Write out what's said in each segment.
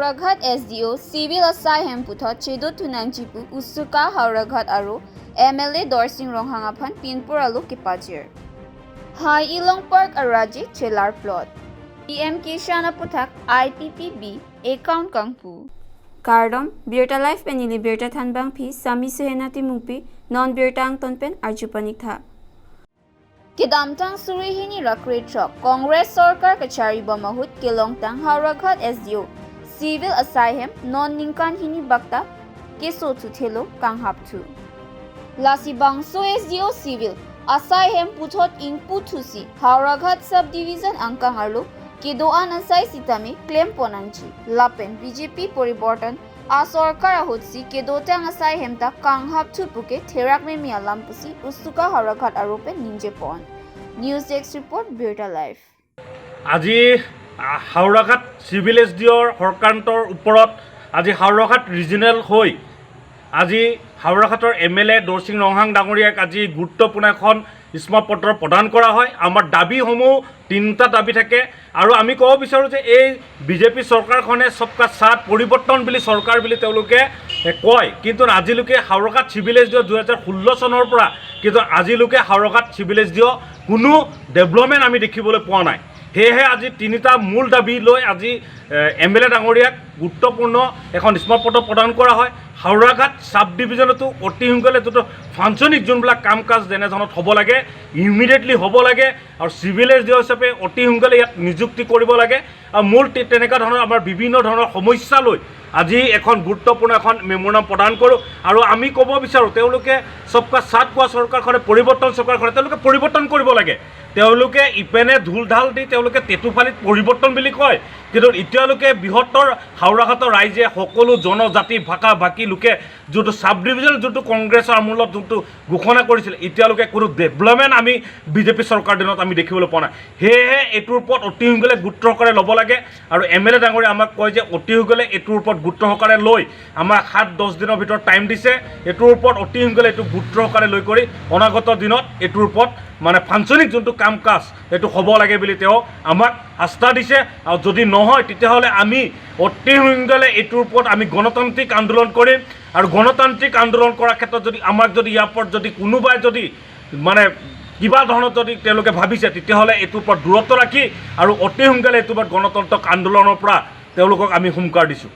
Hauraghat SDO Civil Asylum Puthot Chedo Tunangjipu Usuka Hauraghat Aro MLA Dorsing Ronghangaphan Pinpur Alu Kipajir Hai Ilong Park Araji Chelar Plot PM Kishana Puthak IPPB Account Kangpu Kardom Birta Life Penili Birta Thanbang Pi Sami Sehenati Mupi Non Birta Angton Pen Arjupanik Tha Kidamtang Surihini Rakre Chok Congress Sarkar Kachari Bamahut Kilongtang Hauraghat SDO Civil Asylum Non Ningkan Hini Bakta Keso Tuthelo Kanghaptu Lasi Bangso SDO Civil Asylum Puthot Ing Putusi Hauraghat Subdivision Angkang Arlo Kidoan Asai Sitami Claim Ponanchi Lapen BJP Poriborton Asorkar Ahutsi Kedotang Asai Hemta Kanghaptu Puke Terak Memi Alampusi Usuka Hauraghat Arope Ninjepon News Desk Report Birta Life আজি হাওড়াঘাট civil এছডিঅ'ৰ হৰকান্তৰ ওপৰত আজি হাওড়াঘাট regional হৈ আজি হাওড়াঘাটৰ MLA দৰ্শিং Ronghang ডাঙৰীয়াক আজি গুৰুত্বপূৰ্ণ এখন স্মাৰকপত্ৰ প্ৰদান কৰা হয় আমাৰ দাবীসমূহ তিনিটা দাবী থাকে আৰু আমি ক'ব বিচাৰোঁ যে এই বিজেপি চৰকাৰখনে সবকা সাথ পৰিৱৰ্তন বুলি চৰকাৰ বুলি তেওঁলোকে কয় কিন্তু আজিলৈকে হাওড়াঘাট সিভিল এছডিঅ' 2016 চনৰ পৰা কিন্তু আজিলৈকে হাওড়াঘাট সিভিল এছডিঅ' কোনো ডেভেলপমেণ্ট আমি দেখিবলৈ পোৱা নাই সেয়েহে আজি তিনিটা মূল দাবী লৈ আজি MLA ডাঙৰীয়াক গুৰুত্বপূৰ্ণ এখন স্মাৰকপত্ৰ প্ৰদান কৰা হয় হাওড়াঘাট সাব ডিভিজনতো অতি সোনকালে য'ত ফাংচনিক যোনবিলাক কাম কাজ যেনেধৰণত হ'ব লাগে ইমিডিয়েটলি হ'ব লাগে আৰু চিভিল এছডিঅ' হিচাপে অতি সোনকালে ইয়াত নিযুক্তি কৰিব লাগে আৰু মূল তেনেকুৱা ধৰণৰ আমাৰ বিভিন্ন ধৰণৰ সমস্যা লৈ আজি এখন গুৰুত্বপূৰ্ণ এখন মেমোৰাণ্ডাম প্ৰদান কৰোঁ আৰু আমি ক'ব বিচাৰোঁ তেওঁলোকে সবকা সাথ কোৱা চৰকাৰখনে পৰিৱৰ্তন চৰকাৰখনে তেওঁলোকে পৰিৱৰ্তন কৰিব লাগে তেওঁলোকে ইপেনে ঢোল ঢাল দি তেওঁলোকে তেতুফালিত পৰিৱৰ্তন বুলি কয় কিন্তু এতিয়ালৈকে বৃহত্তৰ হাওড়াঘাটৰ ৰাইজে সকলো জনজাতি ভাষা ভাষী লোকে যোনটো সাব ডিভিজন যোনটো কংগ্ৰেছৰ আমূলত যোনটো ঘোষণা কৰিছিল এতিয়ালৈকে কোনো ডেভেলপমেণ্ট আমি বিজেপি চৰকাৰ দিনত আমি দেখিবলৈ পোৱা নাই সেয়েহে এইটোৰ ওপৰত অতি সোনকালে গুৰুত্ব সহকাৰে ল'ব লাগে আৰু MLA ডাঙৰীয়া আমাক কয় যে অতি সোনকালে এইটোৰ ওপৰত গুৰুত্ব সহকাৰে লৈ আমাক 7-10 দিনৰ ভিতৰত টাইম দিছে এইটোৰ ওপৰত অতি সোনকালে এইটো গুৰুত্ব সহকাৰে লৈ কৰি অনাগত দিনত এইটোৰ ওপৰত মানে ফাংচনিক যোনটো কাম কাজ এইটো হ'ব লাগে বুলি তেওঁ আমাক আস্থা দিছে আৰু যদি নহয় তেতিয়াহ'লে আমি অতি সোনকালে এইটোৰ ওপৰত আমি গণতান্ত্ৰিক আন্দোলন কৰিম আৰু গণতান্ত্ৰিক আন্দোলন কৰাৰ ক্ষেত্ৰত যদি আমাক যদি ইয়াৰ ওপৰত যদি কোনোবাই যদি মানে কিবা ধৰণত যদি তেওঁলোকে ভাবিছে তেতিয়াহ'লে এইটোৰ ওপৰত দূৰত্ব ৰাখি আৰু অতি সোনকালে এইটোৰ ওপৰত গণতান্ত্ৰিক আন্দোলনৰ পৰা তেওঁলোকক আমি হুংকাৰ দিছোঁ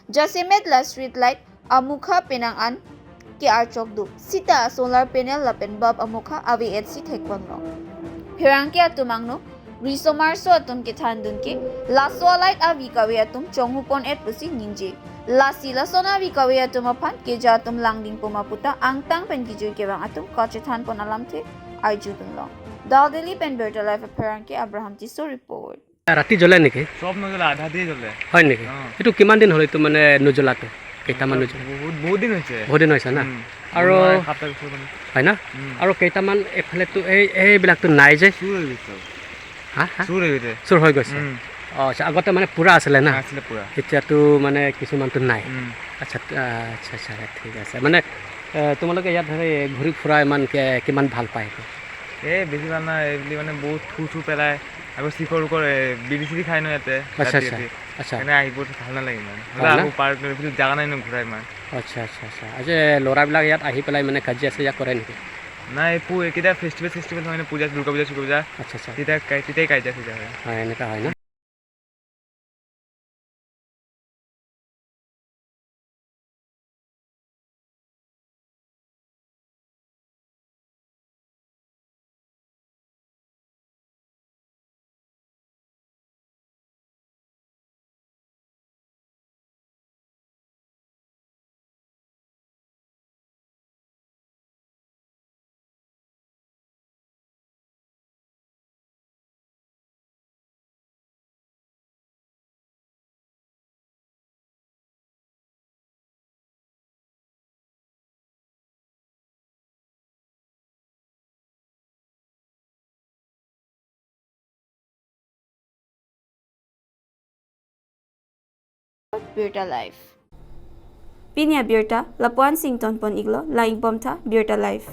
Jasimet la street light amukha penangan ke archok dup sita solar panel la penbab amukha avi etsi thekpangno hirang ke atumangno risomar so atum ke thandun ke la so light avi kawe atum chonghupon et pusi ninje la sila sona avi kawe atum aphan ke ja atum langding pumaputa angtang pen ki joy ke bang atum kachethan pon alam the arjudun lo Daldeli pen Birta Life apparent ke Abraham Tiso report ৰাতি জ্বলে নেকি সব নজ্বলে আধা দিয়ে জ্বলে হয় নেকি এইটো কিমান দিন হ'ল এইটো মানে নজ্বলাটো কেইটামান নজ্বলে বহুত দিন হৈছে না আৰু হয় না আৰু কেইটামান এফালেতো এইবিলাকতো নাই যে চুৰ হৈ গৈছে হা চুৰ হৈ গৈছে চুৰ হৈ গৈছে অঁ আচ্ছা আগতে মানে পূৰা আছিলে না আছিলে পুৰা এতিয়াতো মানে কিছুমানটো নাই আচ্ছা আচ্ছা আচ্ছা ঠিক আছে মানে তোমালোকে ইয়াত ধৰি ঘূৰি ফুৰা ইমান কিমান ভাল পায় এইটো এই বেছি ভাল নাই এই বুলি মানে বহুত থু পেলাই আকৌ চিখৰ বিৰি চিৰি খাই ন ইয়াতে আচ্ছা ৰাতি আচ্ছা ৰাতি আচ্ছা সেইকাৰণে আহিব ভাল নালাগে ইমান ভাল না? আকৌ পাৰ্ক জাগা নাই ন ঘূৰা ইমান আচ্ছা আচ্ছা আচ্ছা আজি ল'ৰাবিলাক ইয়াত আহি পেলাই মানে কাজিয়া চাজিয়া কৰে নেকি নাই কেতিয়া ফেষ্টিভেল হয় ন পূজা দুৰ্গা পূজা আচ্ছা আচ্ছা তেতিয়াই কাজিয়া হয় হয় এনেকুৱা হয় না Birta Life. Pinya Birta, Lapuan Sington Pon Iglo, Laing Bomta, Birta Life.